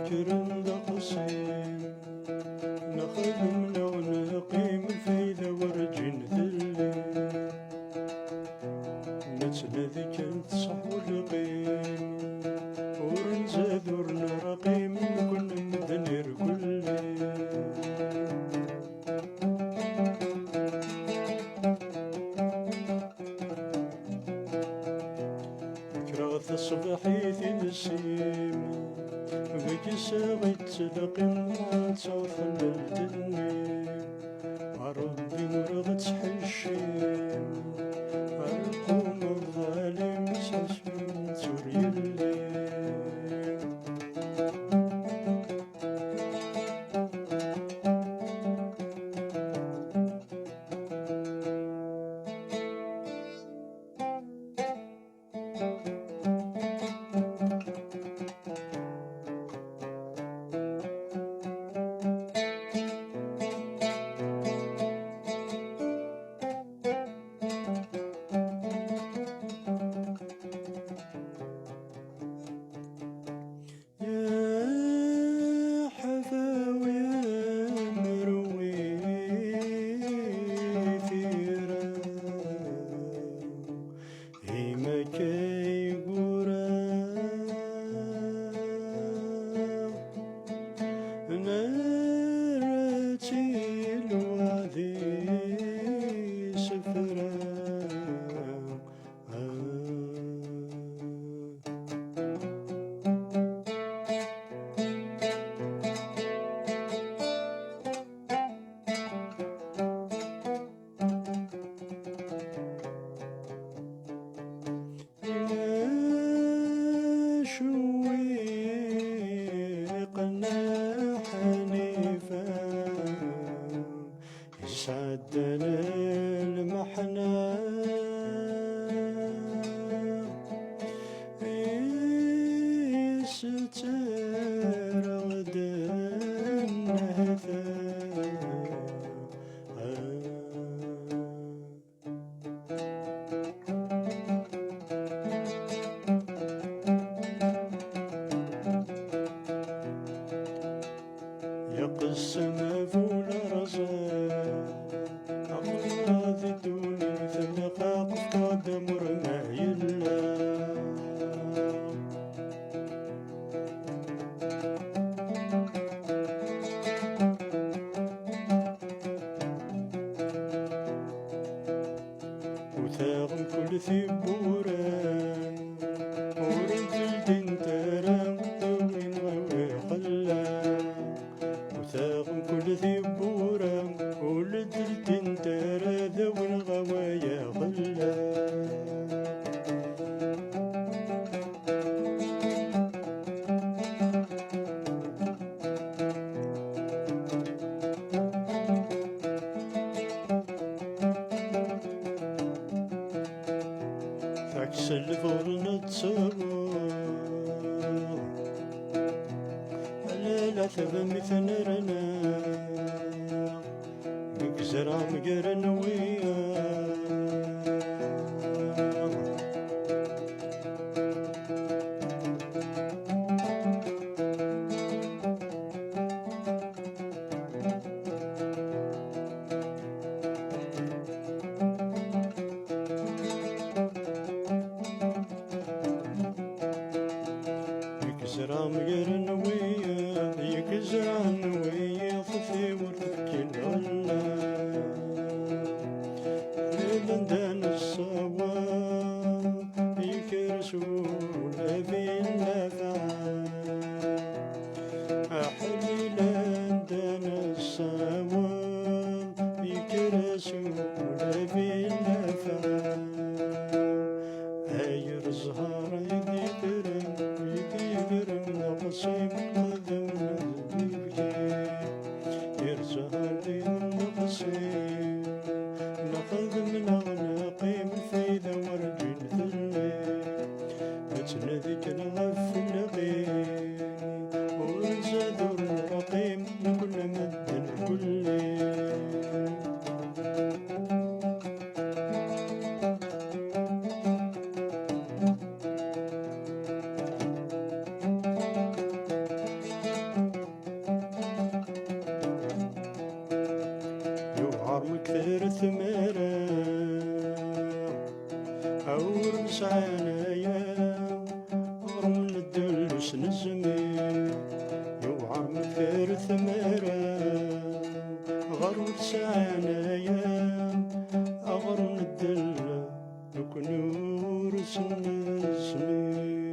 ذكر قصير نخدم ونقيم الفايدة ورجين ذلي نتنادي كانت صح والقيم ورنزاد ورنرقيم كنا مدنير كلي كراث الصباحيث نسيم بكي ساغي تلقي ما توصل للدنيا ربي مرغت حشيم القوم الظالم ساسم سوري الليل يسعدنا المحنى يستر غدا هذا يقسم فول رزاق الله ذدوني ثلقاق قدم رماي الله وثاغم كل ثبوران ورد الدين ترام وين غوي خلان وثاغم كل ثبورا ولد التنترى ذو الغوايا غلا فعكس الفرن تصور لا ثبا مثل رنا مكزرع مقرن وياه يكزرع مقرن وياه يكزرع وياه في ورثك العلا لندن الصواب يكرسون في النفعان أحلي لندن الصواب يكرسون في النفعان هاي الزهر يدي برم نقصي قدمنا بيبكي يرزهر لي النقصي نقدم نقيم الفايدة ورجل ذلي نتنذك نغفل لقيم ونزادر الرقيم كل مدن كلي وكثر ثمرة أور مسعانا يا غرم الدلوس نزمي يوعر مكثر ثمرة غرم مسعانا يا أغرم الدل نكنور سنزمي